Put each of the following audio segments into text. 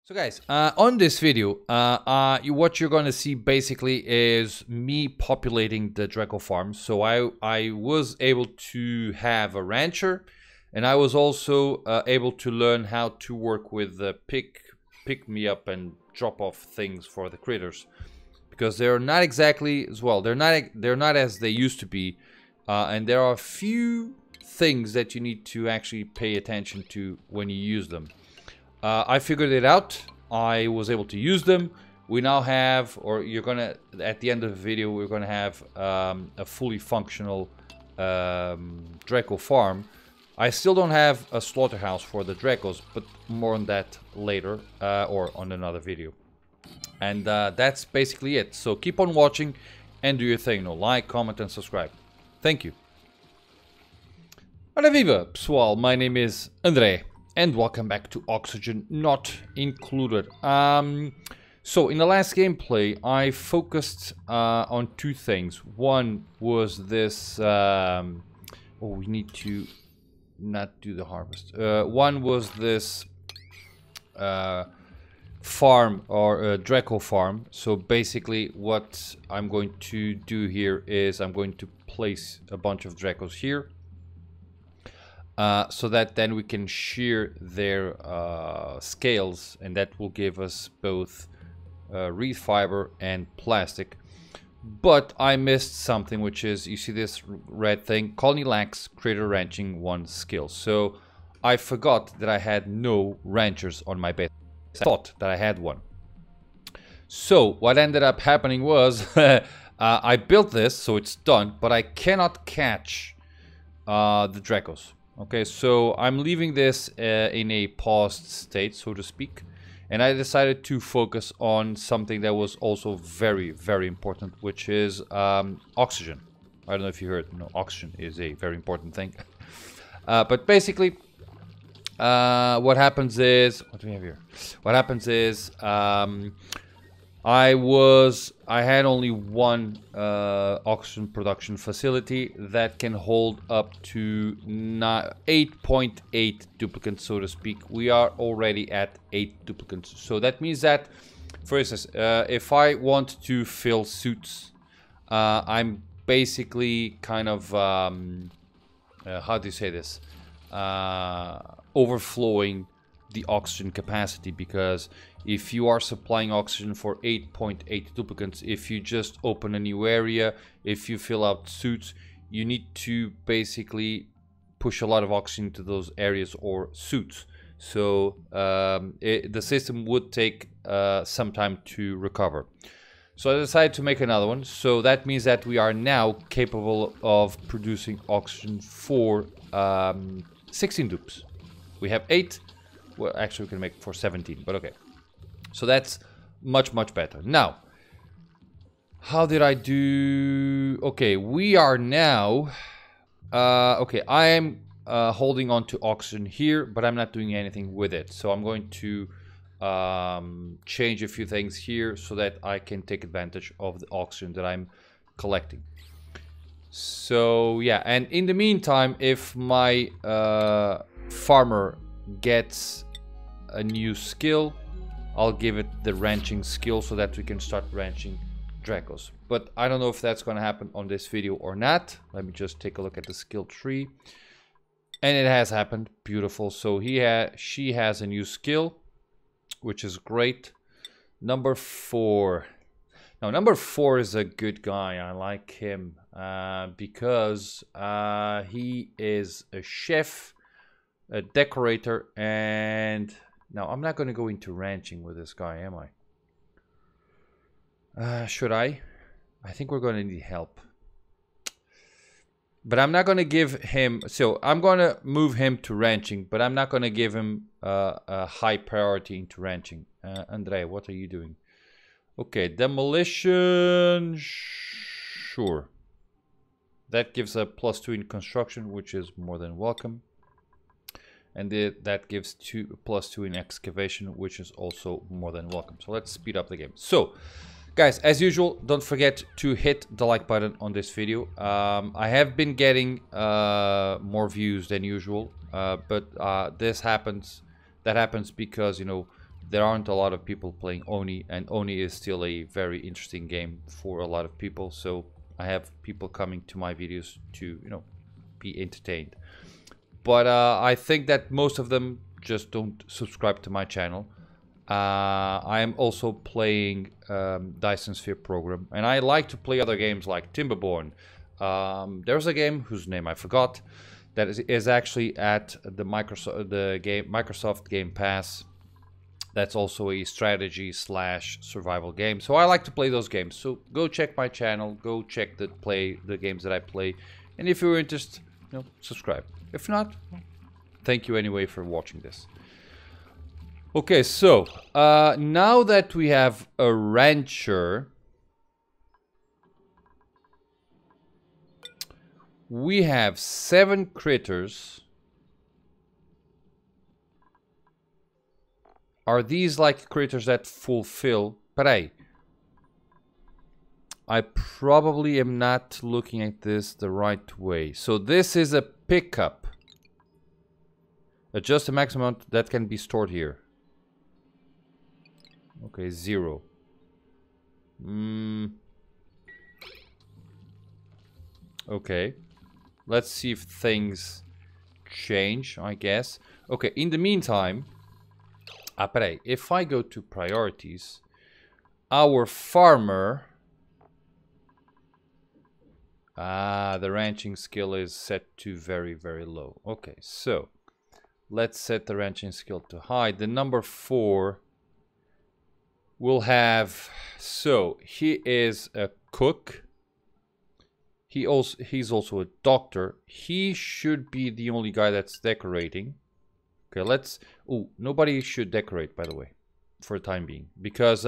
So guys, on this video, what you're going to see basically is me populating the Drecko farm. So I was able to have a rancher, and I was also able to learn how to work with the pick me up and drop off things for the critters, because they're not exactly as well. They're not as they used to be, and there are a few things that you need to actually pay attention to when you use them. I figured it out. I was able to use them. We now have, or you're gonna, at the end of the video, we're gonna have a fully functional Drecko farm. I still don't have a slaughterhouse for the Dreckos, but more on that later, or on another video. And that's basically it. So keep on watching and do your thing. No, like, comment and subscribe. Thank you. Ora viva, pessoal, my name is André. And welcome back to Oxygen Not Included. So in the last gameplay, I focused on two things. One was this... we need to not do the harvest. One was this farm, or Drecko farm. So basically what I'm going to do here is I'm going to place a bunch of Dreckos here. So that then we can shear their scales, and that will give us both reed fiber and plastic. But I missed something, which is, you see this red thing? Colony lacks critter ranching 1 skill. So I forgot that I had no ranchers on my base. I thought that I had one. So what ended up happening was I built this, so it's done, but I cannot catch the Dreckos. Okay, so I'm leaving this in a paused state, so to speak, and I decided to focus on something that was also very, very important, which is oxygen. I don't know if you heard, no, oxygen is a very important thing. But basically, what happens is, what do we have here? What happens is, I had only one oxygen production facility that can hold up to 8.8 duplicates, so to speak. We are already at 8 duplicates. So that means that, for instance, if I want to fill suits, I'm basically kind of, how do you say this? Overflowing the oxygen capacity, because if you are supplying oxygen for 8.8 duplicates, if you just open a new area, if you fill out suits, you need to basically push a lot of oxygen to those areas or suits. So the system would take some time to recover. So I decided to make another one. So that means that we are now capable of producing oxygen for 16 dupes. We have 8. Well, actually, we can make for 17, but okay. So that's much, much better. Now, how did I do? Okay, we are now... okay, I am holding on to oxygen here, but I'm not doing anything with it. So I'm going to change a few things here so that I can take advantage of the oxygen that I'm collecting. So, yeah, and in the meantime, if my farmer gets a new skill, I'll give it the ranching skill so that we can start ranching Dreckos. But I don't know if that's going to happen on this video or not. Let me just take a look at the skill tree. And it has happened. Beautiful. So she has a new skill, which is great. Number 4. Now, number 4 is a good guy. I like him because he is a chef, a decorator, and now I'm not going to go into ranching with this guy, am I? Should I? I think we're going to need help. But I'm not going to give him, so I'm going to move him to ranching, but I'm not going to give him a high priority into ranching. André, what are you doing? Okay, demolition, sure. That gives a +2 in construction, which is more than welcome. And that gives +2 in excavation, which is also more than welcome. So let's speed up the game. So, guys, as usual, don't forget to hit the like button on this video. I have been getting more views than usual, but that happens because, you know, there aren't a lot of people playing Oni, and Oni is still a very interesting game for a lot of people. So I have people coming to my videos to, you know, be entertained. But I think that most of them just don't subscribe to my channel. I am also playing Dyson Sphere Program, and I like to play other games like Timberborn. There's a game whose name I forgot that is actually at the Microsoft Game Pass. That's also a strategy / survival game. So I like to play those games. So go check my channel, go check the games that I play, and if you're interested, you know, subscribe. If not, thank you anyway for watching this. Okay, so now that we have a rancher, we have 7 critters. Are these like critters that fulfill? Peraí. I probably am not looking at this the right way. So this is a pickup. Adjust the maximum amount that can be stored here. Okay, 0. Okay. Let's see if things change, I guess. Okay, in the meantime... peraí. If I go to priorities, our farmer... the ranching skill is set to very, very low. Okay, so... let's set the ranching skill to high. The number 4... will have, so he is a cook. He's also a doctor. He should be the only guy that's decorating. Okay, let's. Oh, nobody should decorate, by the way, for the time being, because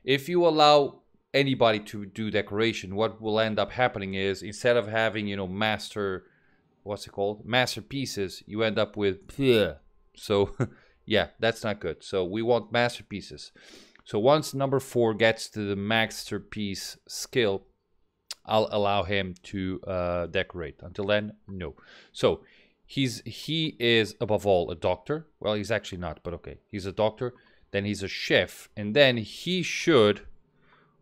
if you allow anybody to do decoration, what will end up happening is instead of having, you know, masterpieces, you end up with so yeah, that's not good. So we want masterpieces. So once number 4 gets to the masterpiece skill, I'll allow him to decorate. Until then, no. So he is above all a doctor. Well, he's actually not, but okay. He's a doctor. Then he's a chef. And then he should...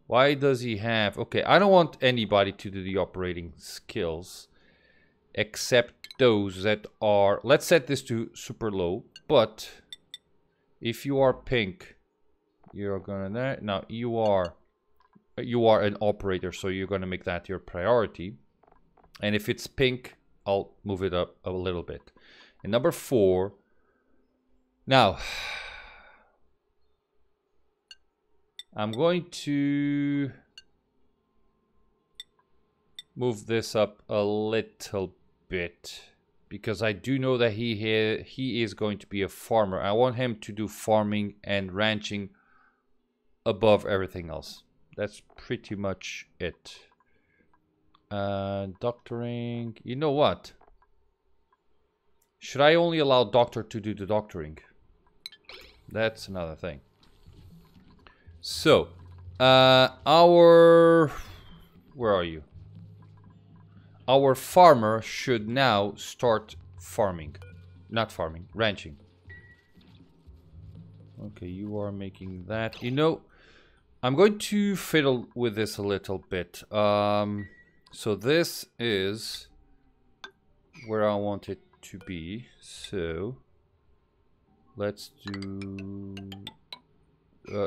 Why does he have... Okay, I don't want anybody to do the operating skills. Except those that are... Let's set this to super low. But if you are pink... You're gonna... Now, you are an operator, so you're gonna make that your priority. And if it's pink, I'll move it up a little bit. And number 4... Now... I'm going to... move this up a little bit. Because I do know that he is going to be a farmer. I want him to do farming and ranching above everything else. That's pretty much it. Doctoring. You know what? Should I only allow doctor to do the doctoring? That's another thing. So, where are you? Our farmer should now start farming. Not farming, ranching. Okay, you are making that. You know, I'm going to fiddle with this a little bit. So this is where I want it to be. So let's do...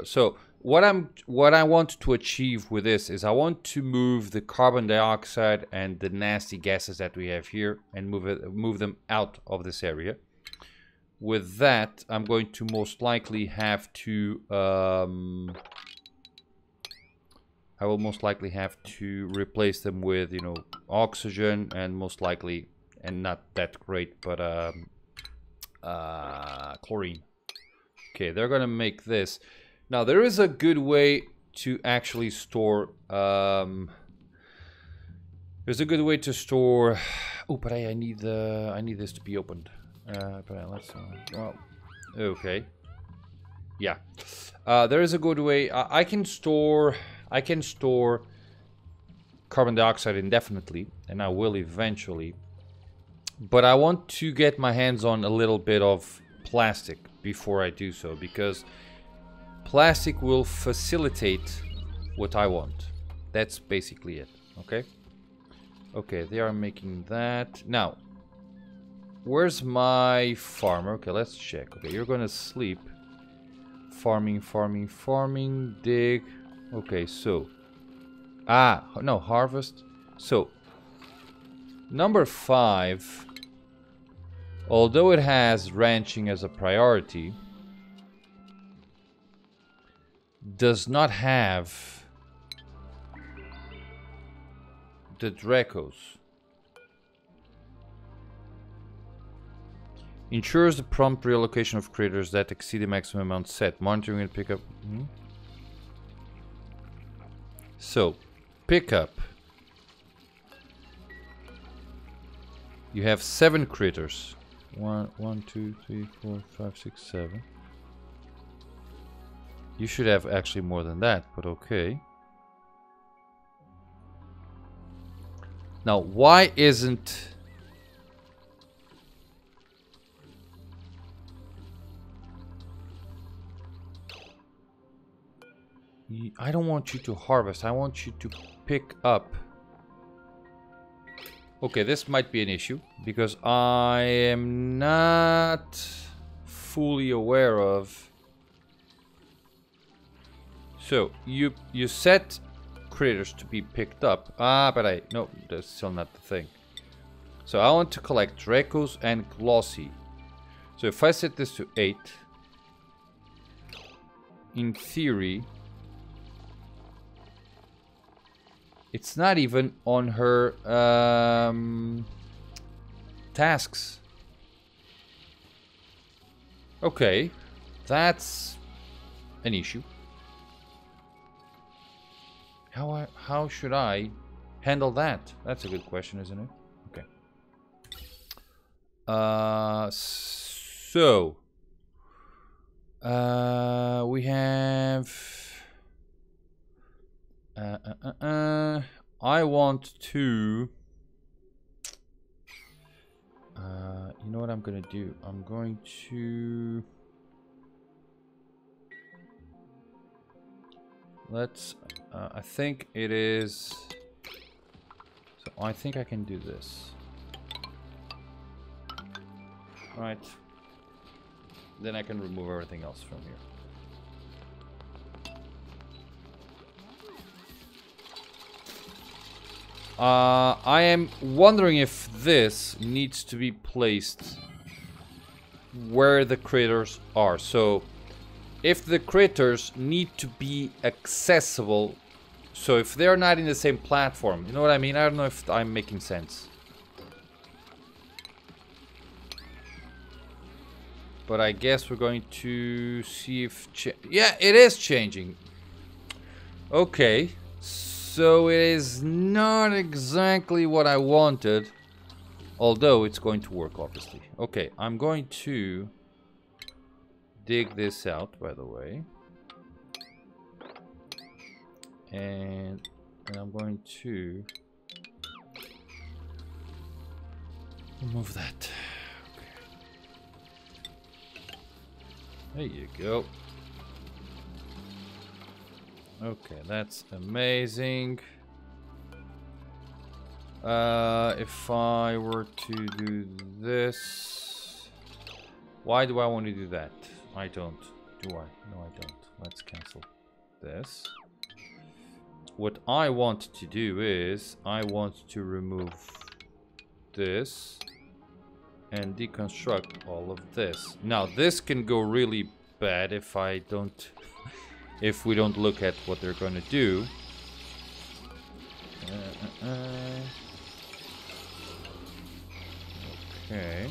so what I want to achieve with this is I want to move the carbon dioxide and the nasty gases that we have here and move them out of this area. With that, I'm going to most likely have to I will most likely have to replace them with, you know, oxygen, and most likely, and not that great, but chlorine. Okay, they're gonna make this. Now there is a good way to actually store. There's a good way to store. Oh, but I need this to be opened. But let's. Oh, okay. Yeah, there is a good way. I can store carbon dioxide indefinitely, and I will eventually. But I want to get my hands on a little bit of plastic before I do so, because plastic will facilitate what I want. That's basically it. Okay. Okay, they are making that. Now, where's my farmer? Okay, let's check. Okay, you're gonna sleep. Farming, farming, farming, dig. Okay, so. Ah, no, harvest. So, number 5, although it has ranching as a priority, does not have the DRECKOS. Ensures the prompt reallocation of critters that exceed the maximum amount set. Monitoring and pickup. So, pickup. You have 7 critters. 1, 2, 3, 4, 5, 6, 7. You should have actually more than that, but okay. Now, why isn't... I don't want you to harvest. I want you to pick up. Okay, this might be an issue because I am not fully aware of. So you set critters to be picked up. But no, that's still not the thing. So I want to collect DRECKOS and glossy. So if I set this to 8, in theory, it's not even on her tasks. Okay, that's an issue. How should I handle that? That's a good question, isn't it? Okay. So we have. I want to. You know what I'm gonna do? I'm going to. Let's. I think it is. So I think I can do this. Right. Then I can remove everything else from here. I am wondering if this needs to be placed where the critters are. So, if the critters need to be accessible, so if they're not in the same platform, you know what I mean? I don't know if I'm making sense. But I guess we're going to see if... yeah, it is changing. Okay. So it is not exactly what I wanted. Although it's going to work, obviously. Okay, I'm going to dig this out, by the way. And I'm going to remove that. Okay. There you go. Okay, that's amazing. If I were to do this... Why do I want to do that? I don't. Do I? No, I don't. Let's cancel this. What I want to do is... I want to remove this and deconstruct all of this. Now, this can go really bad if I don't... if we don't look at what they're going to do. Okay.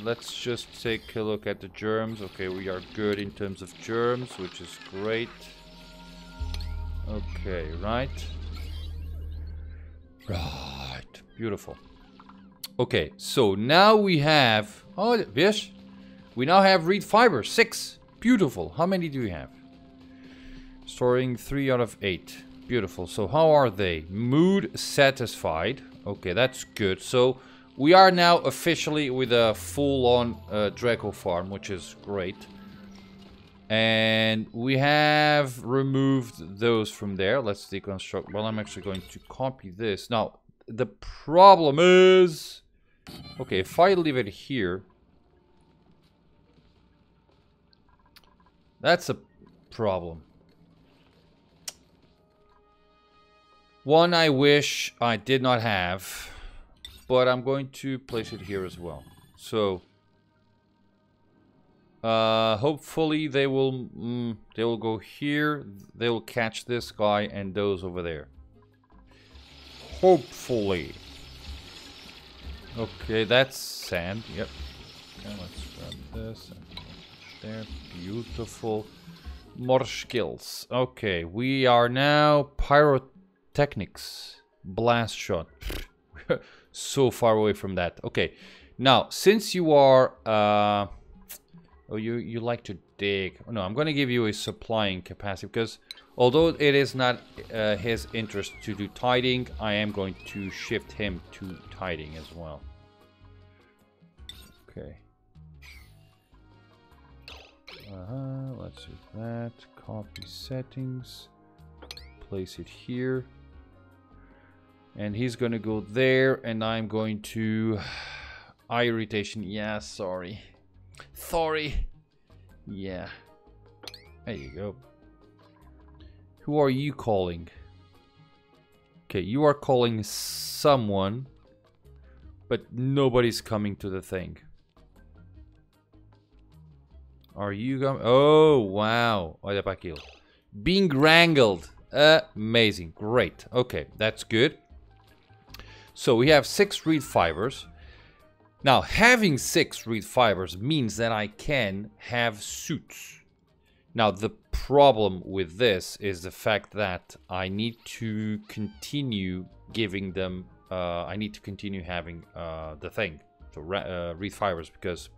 Let's just take a look at the germs. Okay, we are good in terms of germs, which is great. Okay, right. Right. Beautiful. Okay, so now we have... Oh, Vish. We now have reed fiber. 6. Beautiful. How many do we have? Storing 3 out of 8. Beautiful. So how are they? Mood satisfied. Okay, that's good. So we are now officially with a full-on Drecko farm, which is great. And we have removed those from there. Let's deconstruct. Well, I'm actually going to copy this. Now, the problem is... Okay, if I leave it here... That's a problem. One I wish I did not have. But I'm going to place it here as well. So... hopefully they will go here. They will catch this guy and those over there. Hopefully. Okay, that's sand. Yep. Okay, let's grab this and there. Beautiful. More skills. Okay, we are now pyrotechnics. Blast shot. So far away from that. Okay. Now, since you are oh, you like to dig. Oh, no, I'm going to give you a supplying capacity because although it is not his interest to do tiding, I am going to shift him to tiding as well. Okay. Let's do that. Copy settings. Place it here. And he's going to go there and I'm going to... Eye irritation. Yeah, sorry. Sorry. Yeah. There you go. Who are you calling? Okay, you are calling someone, but nobody's coming to the thing. Are you going? Oh, wow. Olha para aquilo. Being wrangled. Amazing. Great. Okay, that's good. So we have 6 reed fibers. Now, having 6 reed fibers means that I can have suits. Now, the problem with this is the fact that I need to continue giving them... I need to continue having the thing. So, reed fibers, because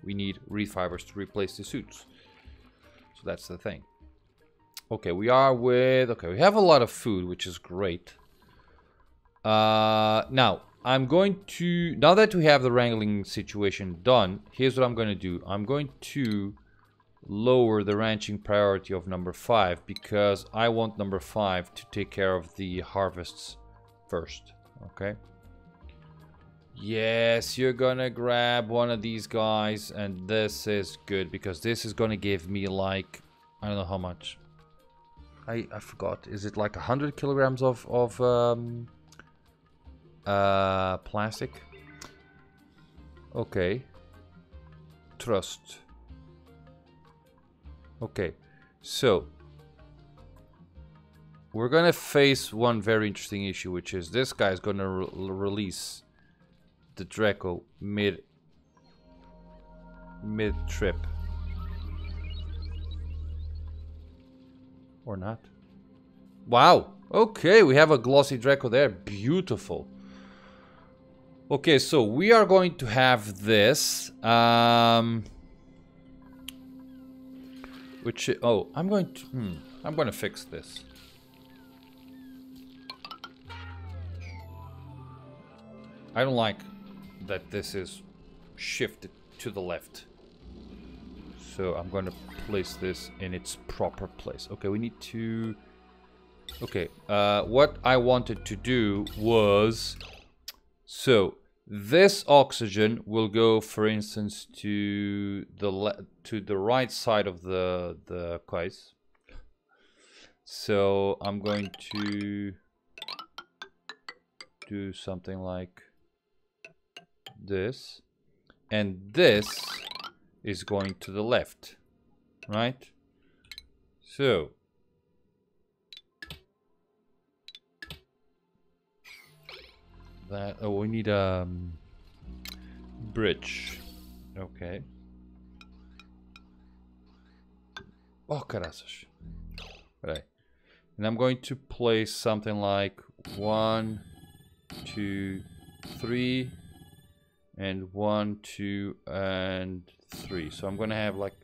we need reed fibers to replace the suits. So, that's the thing. Okay, we are with... Okay, we have a lot of food, which is great. Now... I'm going to, now that we have the wrangling situation done, here's what I'm going to do. I'm going to lower the ranching priority of number 5 because I want number 5 to take care of the harvests first. Okay. Yes, you're going to grab one of these guys and this is good because this is going to give me like, I don't know how much. I forgot. Is it like 100 kilograms of plastic. Okay. Trust. Okay. So we're gonna face one very interesting issue, which is this guy is gonna release the Drecko mid trip. Or not. Wow. Okay, we have a glossy Drecko there. Beautiful. Okay, so we are going to have this, which, oh, I'm going to fix this. I don't like that this is shifted to the left. So I'm going to place this in its proper place. Okay, we need to, okay, what I wanted to do was, so this oxygen will go, for instance, to the right side of the case. So I'm going to do something like this, and this is going to the left, right? So that, oh, we need a bridge. Okay. Oh, caraças. Right. And I'm going to place something like 1, 2, 3, and 1, 2, and 3. So I'm going to have like,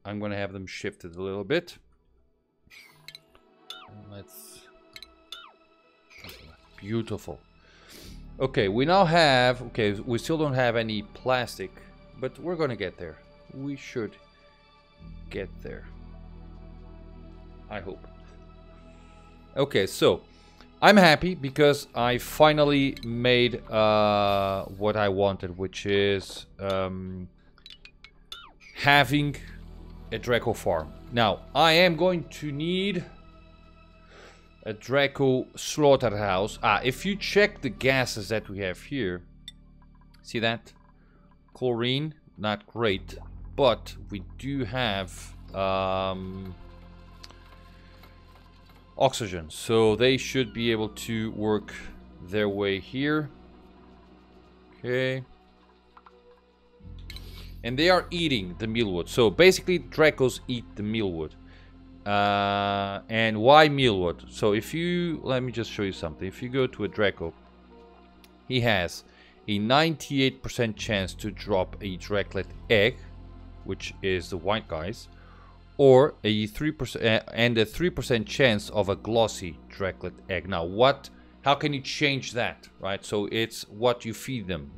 I'm going to have them shifted a little bit. Let's, beautiful. Okay, we now have, okay, we still don't have any plastic, but we're gonna get there. We should get there. I hope. Okay, so I'm happy because I finally made what I wanted, which is having a Drecko farm. Now, I am going to need a Drecko slaughterhouse. If you check the gases that we have here, see that? Chlorine, not great, but we do have oxygen, so they should be able to work their way here. Okay. And they are eating the mealwood. So basically Dreckos eat the mealwood. And why mealwood? So if you, let me just show you something. If you go to a Drecko, he has a 98% chance to drop a Drecklet egg, which is the white guys, or a 3% and a 3% chance of a glossy Drecklet egg. Now how can you change that, right? So it's what you feed them.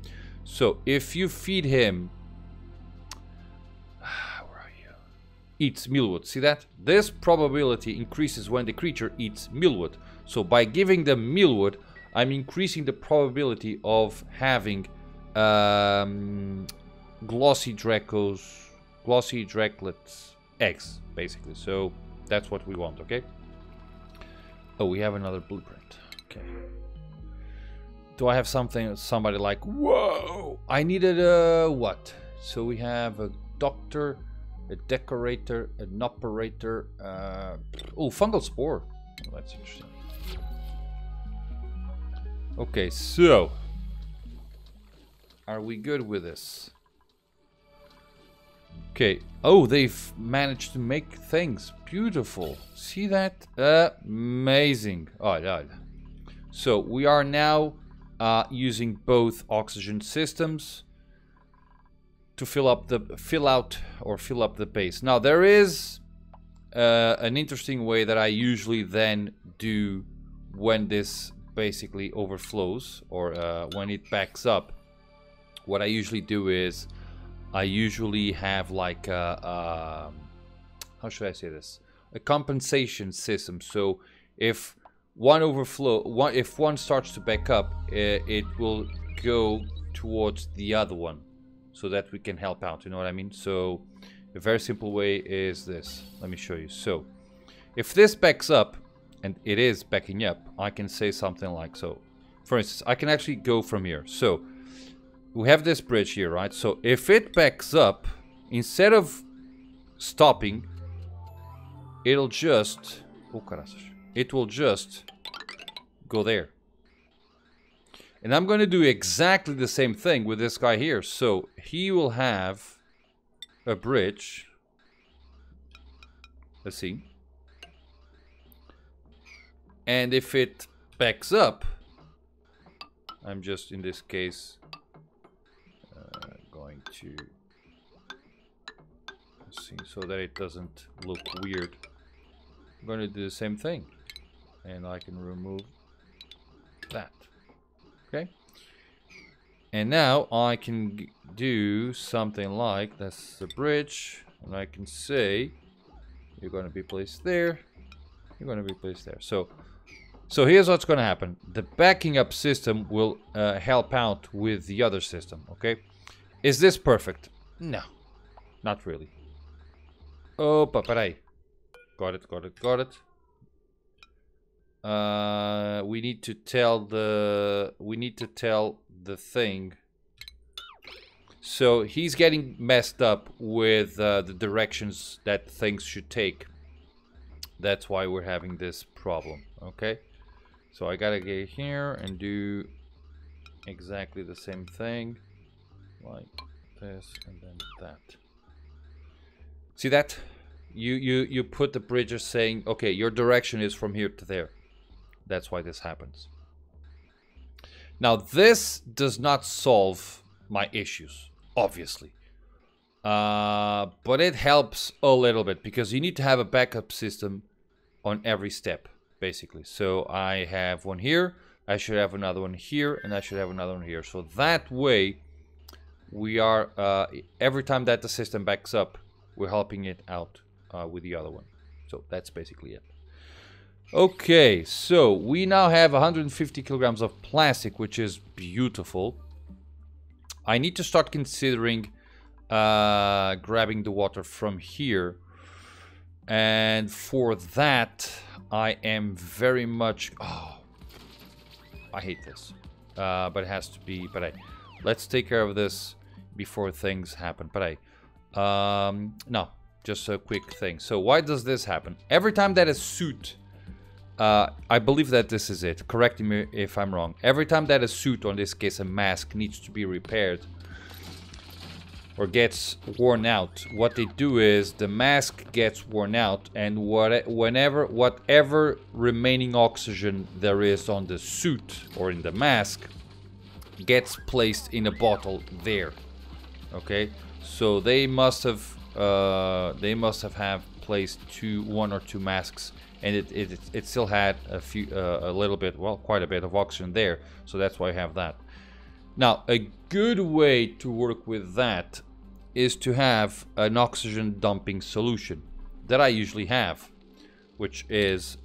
So if you feed him, where are you? Eats mealwood, see that? This probability increases when the creature eats mealwood. So by giving them mealwood, I'm increasing the probability of having glossy Drecklets eggs, basically. So that's what we want, okay? Oh, we have another blueprint. Okay. Do I have somebody like, whoa, I needed a what? So we have a doctor, a decorator, an operator. Oh, fungal spore. Oh, that's interesting. Okay, so are we good with this? Okay. Oh, they've managed to make things beautiful. See that? Amazing. Oh, God. So we are now using both oxygen systems to fill up the base. Now there is an interesting way that I usually then do when this basically overflows, or when it backs up. What I usually do is I usually have like a, how should I say this? A compensation system. So if if one starts to back up, it will go towards the other one, so that we can help out. You know what I mean? So a very simple way is this. Let me show you. So if this backs up, and it is backing up, I can say something like so. For instance, I can actually go from here. So we have this bridge here, right? So if it backs up, instead of stopping, it'll just, it will just go there. And I'm going to do exactly the same thing with this guy here. So he will have a bridge. Let's see. And if it backs up, I'm just in this case going to see so that it doesn't look weird. I'm going to do the same thing, and I can remove that. Okay. And now I can do something like, that's the bridge, and I can say you're going to be placed there, you're going to be placed there. So here's what's going to happen. The backing up system will help out with the other system, okay? Is this perfect? No, not really. Oh, paparay. Got it. We need to tell the thing. So he's getting messed up with the directions that things should take. That's why we're having this problem, okay? So I gotta get here and do exactly the same thing, like this and then that. See that? You put the bridges saying, okay, your direction is from here to there. That's why this happens. Now this does not solve my issues, obviously. But it helps a little bit, because you need to have a backup system on every step, basically. So I have one here, I should have another one here, and I should have another one here. So that way, we are, every time that the system backs up, we're helping it out with the other one. So that's basically it. Okay, so we now have 150 kilograms of plastic, which is beautiful. I need to start considering grabbing the water from here. And for that, I am very much... Oh, I hate this. But it has to be... But let's take care of this before things happen. But no, just a quick thing. So why does this happen? Every time that a suit... I believe that this is it. Correct me if I'm wrong. Every time that a suit, or in this case a mask, needs to be repaired or gets worn out, what they do is the mask gets worn out, and whatever remaining oxygen there is on the suit or in the mask gets placed in a bottle there. Okay, so they must have placed one or two masks, and it still had a little bit, well, quite a bit of oxygen there, so that's why I have that. Now, a good way to work with that is to have an oxygen dumping solution that I usually have, which is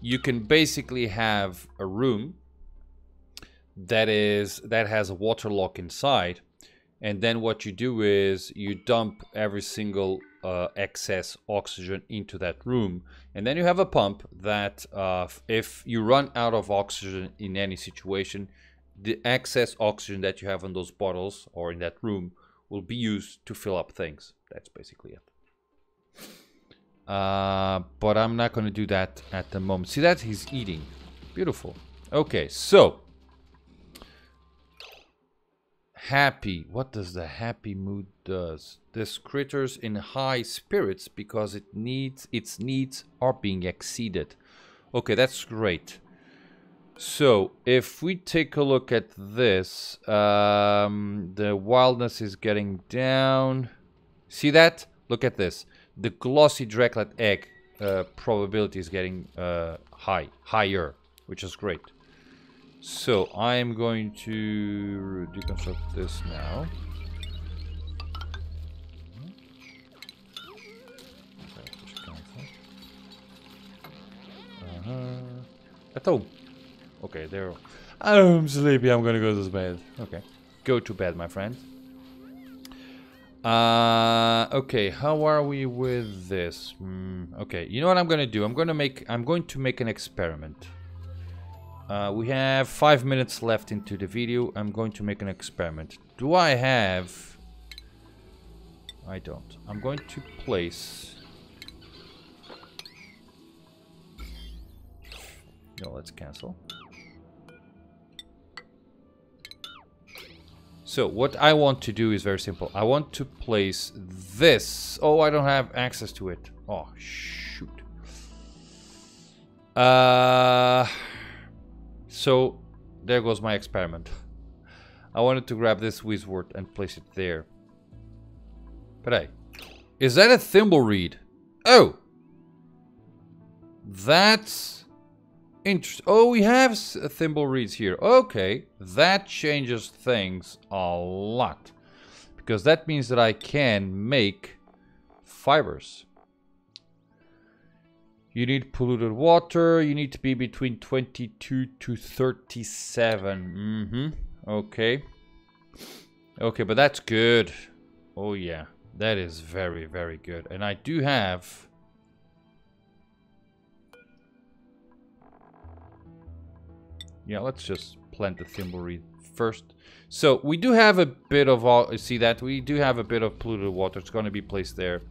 you can basically have a room that has a water lock inside, and then what you do is you dump every single excess oxygen into that room, and then you have a pump that if you run out of oxygen in any situation, the excess oxygen that you have in those bottles or in that room will be used to fill up things. That's basically it. But I'm not going to do that at the moment. See that? He's eating. Beautiful. Okay, so happy. What does the happy mood does? This critter's in high spirits because its needs are being exceeded. Okay, that's great. So if we take a look at this, the wildness is getting down. See that? Look at this. The glossy Drecklet egg probability is getting higher, which is great. So I am going to deconstruct this now. At home. Okay, there. I'm sleepy. I'm gonna go to bed. Okay, go to bed, my friend. Okay, how are we with this? Okay, you know what I'm gonna do? I'm going to make an experiment. We have 5 minutes left into the video. I'm going to make an experiment. Do I have? I don't. I'm going to place. No, let's cancel. So what I want to do is very simple. I want to place this. Oh, I don't have access to it. Oh, shoot. So there goes my experiment. I wanted to grab this Wizwort and place it there. But hey, is that a thimble reed? Oh, that's interesting. Oh, we have thimble reeds here. Okay, that changes things a lot, because that means that I can make fibers. You need polluted water. You need to be between 22 to 37. Okay. Okay, but that's good. Oh yeah, that is very, very good. And I do have... Yeah, let's just plant the thimble reed first. So we do have a bit of all. See that? We do have a bit of polluted water. It's going to be placed there.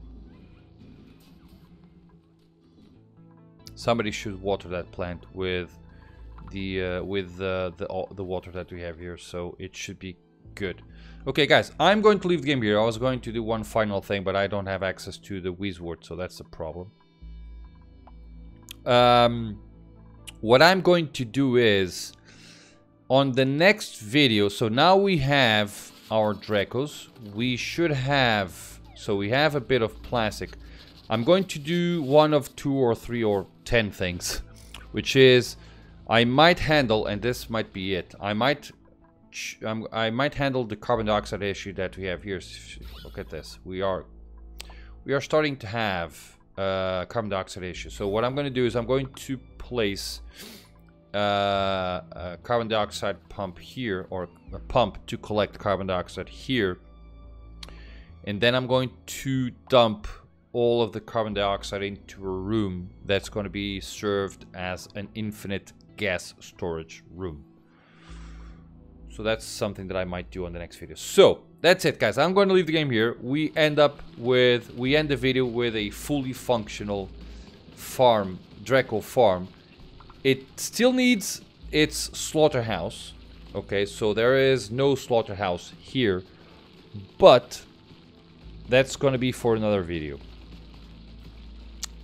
Somebody should water that plant with the water that we have here. So it should be good. Okay, guys, I'm going to leave the game here. I was going to do one final thing, but I don't have access to the Wizwort, so that's the problem. What I'm going to do is, on the next video, so now we have our DRECKOS. We should have, so we have a bit of plastic. I'm going to do one of 2 or 3 or 10 things, which is, I might handle, and this might be it, I might handle the carbon dioxide issue that we have here. Look at this. We are we are starting to have carbon dioxide issue. So what I'm going to do is I'm going to place a carbon dioxide pump here, or a pump to collect carbon dioxide here, and then I'm going to dump all of the carbon dioxide into a room that's going to be served as an infinite gas storage room. So that's something that I might do on the next video. So that's it, guys. I'm going to leave the game here. We end the video with a fully functional farm, Drecko farm. It still needs its slaughterhouse. Okay, so there is no slaughterhouse here, but that's going to be for another video.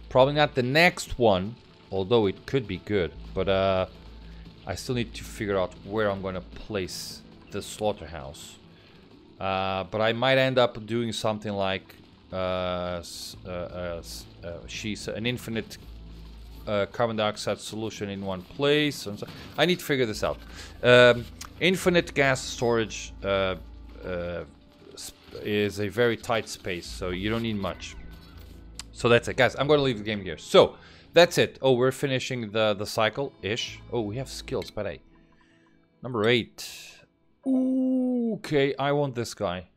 Probably not the next one, although it could be good, but I still need to figure out where I'm going to place the slaughterhouse. But I might end up doing something like an infinite carbon dioxide solution in one place. And so I need to figure this out. Infinite gas storage is a very tight space, so you don't need much. So that's it, guys. I'm going to leave the game here. So that's it. Oh, we're finishing the cycle-ish. Oh, we have skills, but hey. Number 8. Ooh, okay, I want this guy.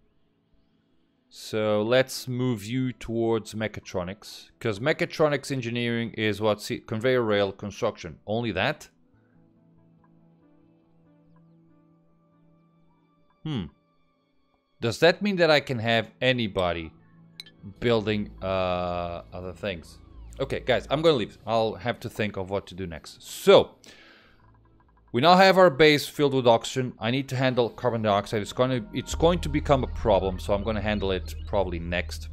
So let's move you towards mechatronics. Because mechatronics engineering is what? See, conveyor rail construction. Only that? Does that mean that I can have anybody building other things? Okay, guys, I'm gonna leave. I'll have to think of what to do next. So we now have our base filled with oxygen. I need to handle carbon dioxide. It's going to become a problem, so I'm going to handle it probably next.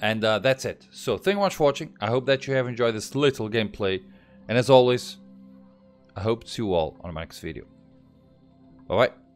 And that's it. So thank you much for watching. I hope that you have enjoyed this little gameplay. And as always, I hope to see you all on my next video. Bye bye.